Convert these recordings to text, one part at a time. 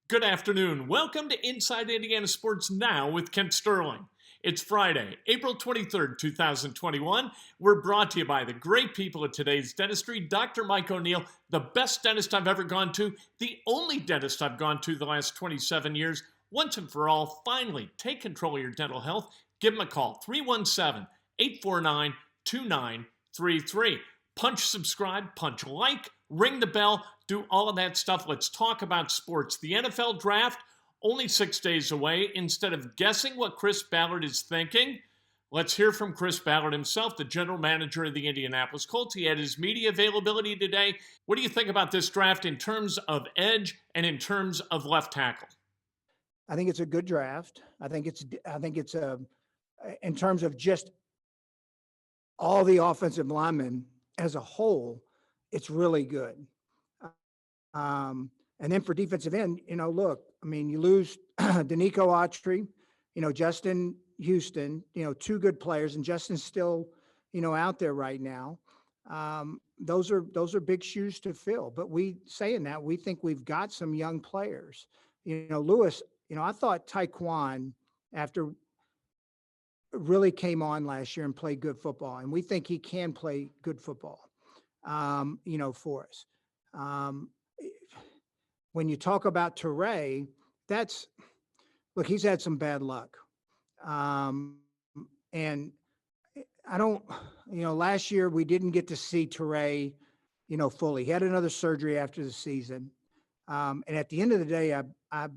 Good afternoon. Welcome to Inside Indiana Sports Now with Kent Sterling. It's Friday, April 23rd, 2021. We're brought to you by the great people at Today's Dentistry, Dr. Mike O'Neill, the best dentist I've ever gone to, the only dentist I've gone to the last 27 years. Once and for all, finally, take control of your dental health. Give them a call, 317-849-2933. Punch subscribe, punch like, ring the bell, do all of that stuff. Let's talk about sports. The NFL draft, only 6 days away. Instead of guessing what Chris Ballard is thinking, let's hear from Chris Ballard himself, the general manager of the Indianapolis Colts. He had his media availability today. What do you think about this draft in terms of edge and in terms of left tackle? I think it's a good draft. I think it's in terms of just all the offensive linemen as a whole, it's really good. And then for defensive end, look, I mean, you lose Danico Autry, Justin Houston, two good players, and Justin's still, out there right now. Those are big shoes to fill. But we think we've got some young players. Lewis, I thought Taekwon, after really came on last year and played good football, and we think he can play good football, for us. When you talk about Teray, look, he's had some bad luck. And I don't, last year we didn't get to see Teray, fully. He had another surgery after the season. And at the end of the day, I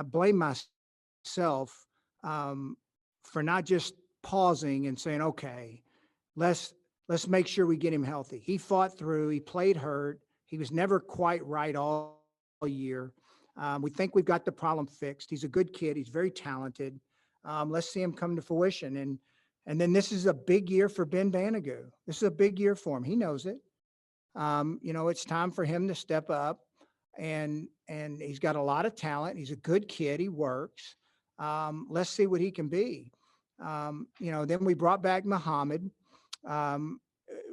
blame myself for not just pausing and saying, okay, let's make sure we get him healthy. He fought through, he played hurt. He was never quite right all year. We think we've got the problem fixed. He's a good kid. He's very talented. Let's see him come to fruition. And then this is a big year for Ben Banigou. This is a big year for him. He knows it. It's time for him to step up, and he's got a lot of talent. He's a good kid. He works. Let's see what he can be. Then we brought back Muhammad.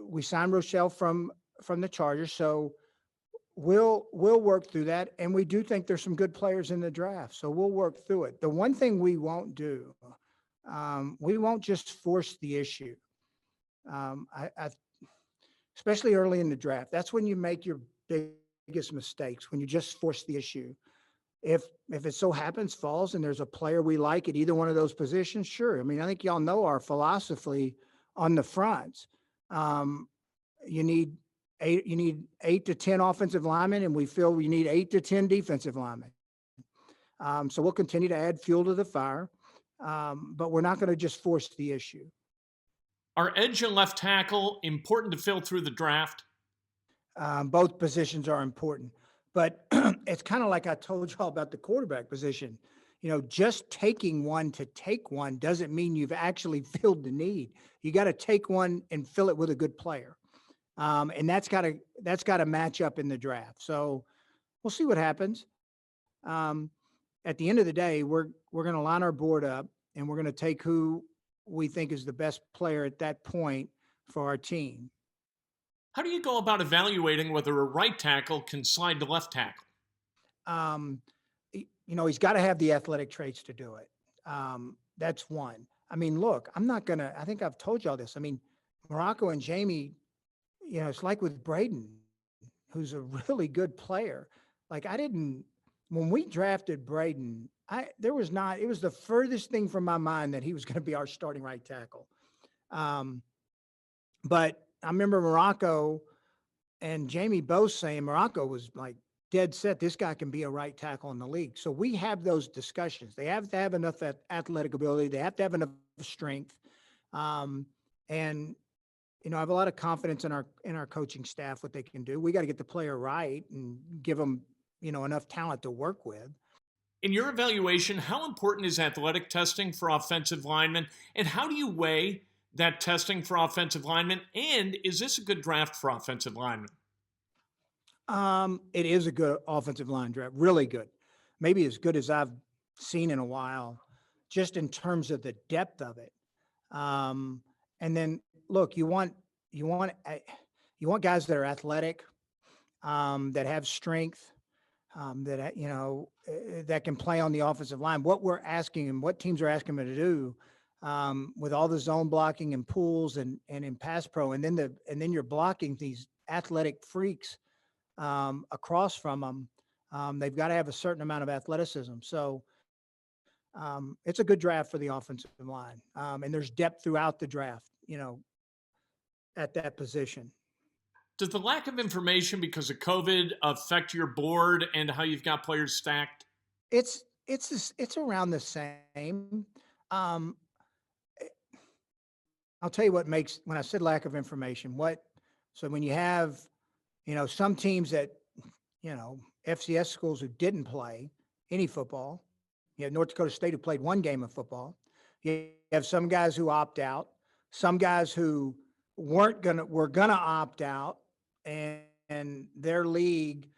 We signed Rochelle from the Chargers. So we'll work through that. And we do think there's some good players in the draft. So we'll work through it. The one thing we won't do, we won't just force the issue. Especially early in the draft, that's when you make your biggest mistakes, when you just force the issue. If it so happens falls and there's a player we like at either one of those positions, sure. I mean, I think y'all know our philosophy on the fronts. You need 8 to 10 offensive linemen, and we feel we need 8 to 10 defensive linemen. So we'll continue to add fuel to the fire, but we're not going to just force the issue. Are edge and left tackle important to fill through the draft? Both positions are important, but it's kind of like I told y'all about the quarterback position. Just taking one to take one doesn't mean you've actually filled the need. You got to take one and fill it with a good player. And that's got to match up in the draft. So we'll see what happens. At the end of the day, we're going to line our board up, and we're going to take who we think is the best player at that point for our team. How do you go about evaluating whether a right tackle can slide to left tackle? He's got to have the athletic traits to do it. That's one. I mean, look, I think I've told y'all this. I mean, Morocco and Jamie, it's like with Braden, who's a really good player. Like when we drafted Braden, it was the furthest thing from my mind that he was going to be our starting right tackle. But I remember Morocco and Jamie both saying Morocco was like dead set, this guy can be a right tackle in the league. So we have those discussions. They have to have enough athletic ability. They have to have enough strength. And I have a lot of confidence in our coaching staff, what they can do. We got to get the player right and give them, enough talent to work with. In your evaluation, how important is athletic testing for offensive linemen, and how do you weigh that testing for offensive linemen? And is this a good draft for offensive linemen? It is a good offensive line draft, really good. Maybe as good as I've seen in a while, just in terms of the depth of it. And then look, you want guys that are athletic, that have strength, that can play on the offensive line. What we're asking and what teams are asking them to do with all the zone blocking and pools and in pass pro, and then you're blocking these athletic freaks across from them. They've got to have a certain amount of athleticism. So it's a good draft for the offensive line, and there's depth throughout the draft. At that position. Does the lack of information because of COVID affect your board and how you've got players stacked? It's around the same. Um, I'll tell you what makes when I said lack of information. So when you have some teams that FCS schools who didn't play any football, you have North Dakota State who played one game of football. You have some guys who opt out, some guys who were gonna opt out, and their league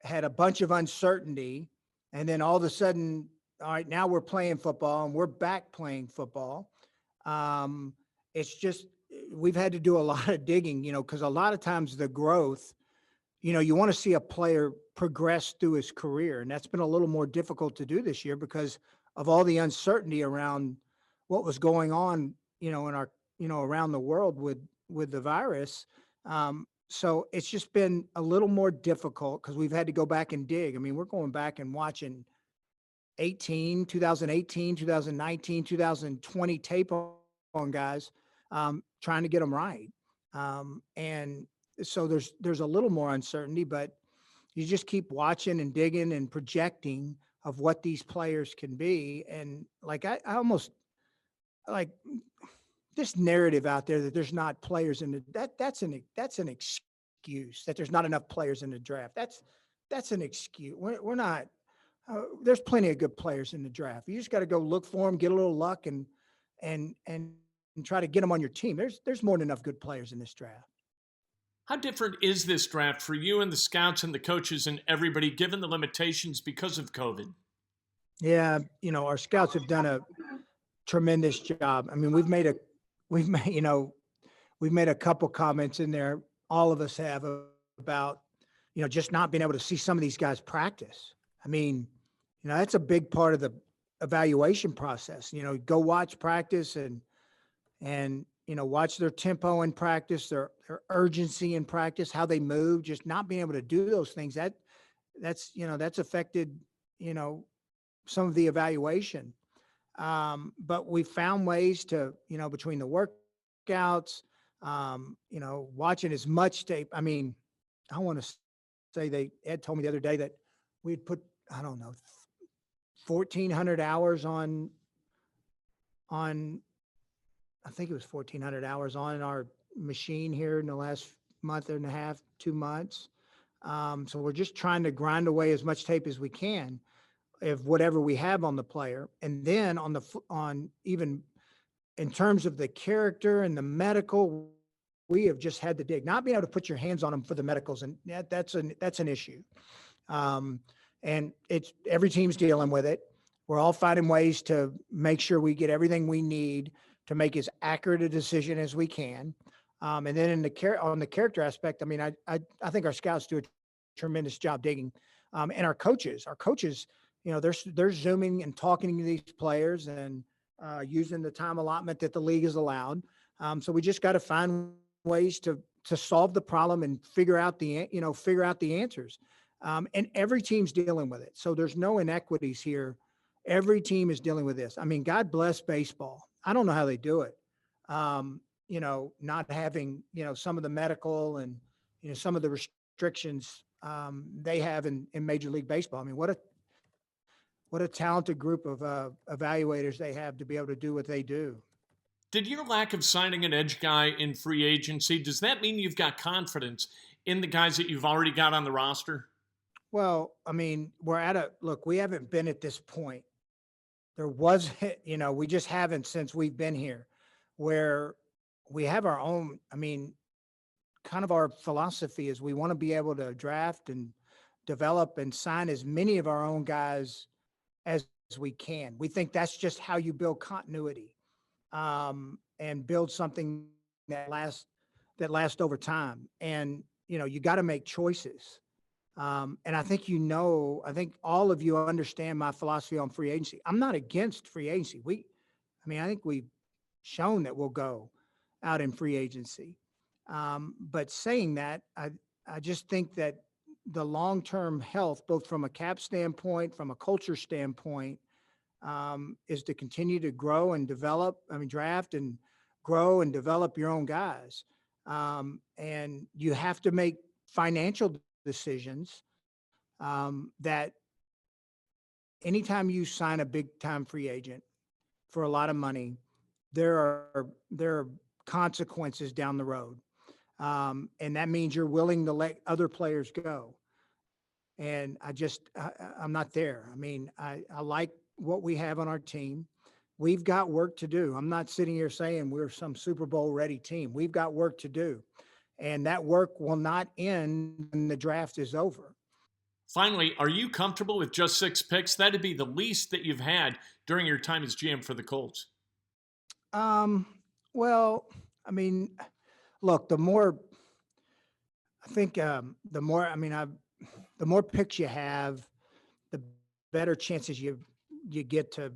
had a bunch of uncertainty, and then all of a sudden, all right, now we're playing football and we're back playing football. It's just we've had to do a lot of digging, because a lot of times the growth, you want to see a player progress through his career, and that's been a little more difficult to do this year because of all the uncertainty around what was going on, in our, around the world with the virus. So it's just been a little more difficult because we've had to go back and dig. I mean, we're going back and watching 2018, 2019, 2020 tape on guys, trying to get them right. And so there's a little more uncertainty, but you just keep watching and digging and projecting of what these players can be. And like, I almost like this narrative out there that there's not players in that's an excuse that there's not enough players in the draft. That's an excuse. We're not, there's plenty of good players in the draft. You just got to go look for them, get a little luck and try to get them on your team. There's more than enough good players in this draft. How different is this draft for you and the scouts and the coaches and everybody given the limitations because of COVID? Yeah. Our scouts have done a tremendous job. I mean, we've made a couple comments in there. All of us have about, just not being able to see some of these guys practice. I mean, that's a big part of the evaluation process. Go watch practice and watch their tempo in practice, their urgency in practice, how they move, just not being able to do those things. That's affected, some of the evaluation. But we found ways to, between the workouts, watching as much tape. I mean, I want to say Ed told me the other day that we'd put, I don't know, 1,400 hours on, I think it was 1,400 hours on our machine here in the last month and a half, 2 months. So we're just trying to grind away as much tape as we can of whatever we have on the player. And then on even in terms of the character and the medical, we have just had to dig, not being able to put your hands on them for the medicals. And that's an issue. And every team's dealing with it. We're all finding ways to make sure we get everything we need to make as accurate a decision as we can. And then on the character aspect, I mean, I think our scouts do a tremendous job digging. And our coaches, they're Zooming and talking to these players and using the time allotment that the league has allowed. So we just got to find ways to solve the problem and figure out the answers. And every team's dealing with it. So there's no inequities here. Every team is dealing with this. I mean, God bless baseball. I don't know how they do it. Not having, some of the medical and, some of the restrictions they have in Major League Baseball. I mean, what a talented group of evaluators they have to be able to do what they do. Did your lack of signing an edge guy in free agency, does that mean you've got confidence in the guys that you've already got on the roster? Well, I mean, we haven't been at this point. There was, we just haven't since we've been here, where we have our own, I mean, kind of our philosophy is we want to be able to draft and develop and sign as many of our own guys as we can. We think that's just how you build continuity, and build something that lasts over time. And, you got to make choices. And I think I think all of you understand my philosophy on free agency. I'm not against free agency. I think we've shown that we'll go out in free agency. But saying that, I just think that the long term health, both from a cap standpoint, from a culture standpoint, is to continue to grow and develop. Draft and grow and develop your own guys. And you have to make financial decisions that anytime you sign a big time free agent for a lot of money, there are consequences down the road, and that means you're willing to let other players go. And I'm not there. I like what we have on our team. We've got work to do. I'm not sitting here saying we're some Super Bowl ready team. We've got work to do, and that work will not end when the draft is over. Finally, are you comfortable with just 6 picks? That'd be the least that you've had during your time as GM for the Colts. Well, I mean, look, the more I think, the more the more picks you have, the better chances you get to,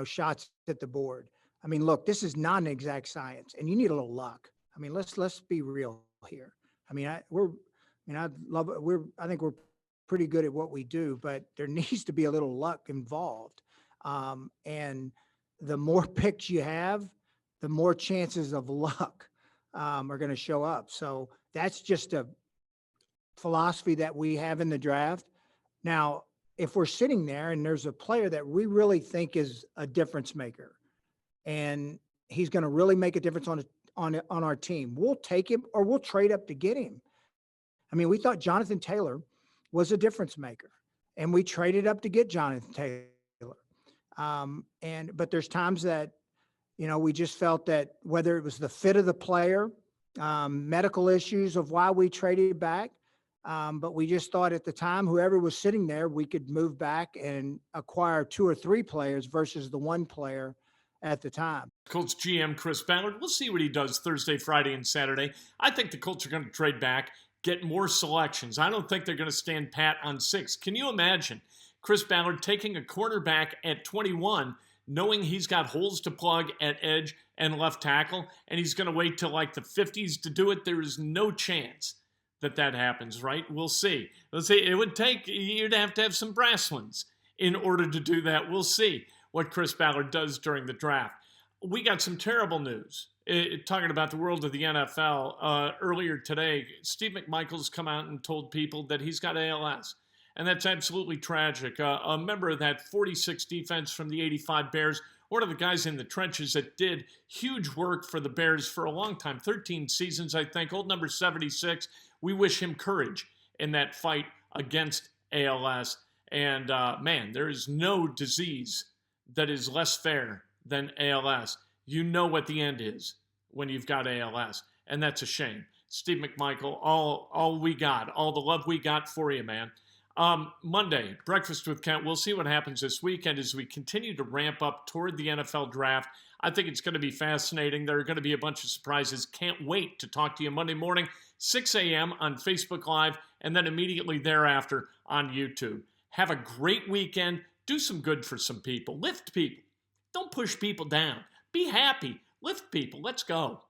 shots at the board. Look, this is not an exact science, and you need a little luck. Let's be real here. I think we're pretty good at what we do, but there needs to be a little luck involved. And the more picks you have, the more chances of luck are going to show up. So that's just a philosophy that we have in the draft. Now, if we're sitting there and there's a player that we really think is a difference maker, and he's going to really make a difference on our team, we'll take him or we'll trade up to get him. We thought Jonathan Taylor was a difference maker, and we traded up to get Jonathan Taylor. But there's times that, we just felt that whether it was the fit of the player, medical issues of why we traded back, but we just thought at the time, whoever was sitting there, we could move back and acquire 2 or 3 players versus the one player at the time. Colts GM Chris Ballard, we'll see what he does Thursday, Friday, and Saturday. I think the Colts are going to trade back, get more selections. I don't think they're going to stand pat on 6. Can you imagine Chris Ballard taking a cornerback at 21, knowing he's got holes to plug at edge and left tackle, and he's going to wait till like the 50s to do it? There is no chance that happens, right? We'll see. Let's see. You'd have to have some brass ones in order to do that. We'll see what Chris Ballard does during the draft. We got some terrible news. Talking about the world of the NFL, earlier today, Steve McMichael's come out and told people that he's got ALS. And that's absolutely tragic. A member of that 46 defense from the 85 Bears, one of the guys in the trenches that did huge work for the Bears for a long time, 13 seasons, I think, old number 76. We wish him courage in that fight against ALS. And man, there is no disease that is less fair than ALS. You know what the end is when you've got ALS, and that's a shame. Steve McMichael, all we got, all the love we got for you, man. Monday, Breakfast with Kent. We'll see what happens this weekend as we continue to ramp up toward the NFL draft. I think it's going to be fascinating. There are going to be a bunch of surprises. Can't wait to talk to you Monday morning, 6 a.m. on Facebook Live, and then immediately thereafter on YouTube. Have a great weekend. Do some good for some people. Lift people. Don't push people down. Be happy. Lift people. Let's go.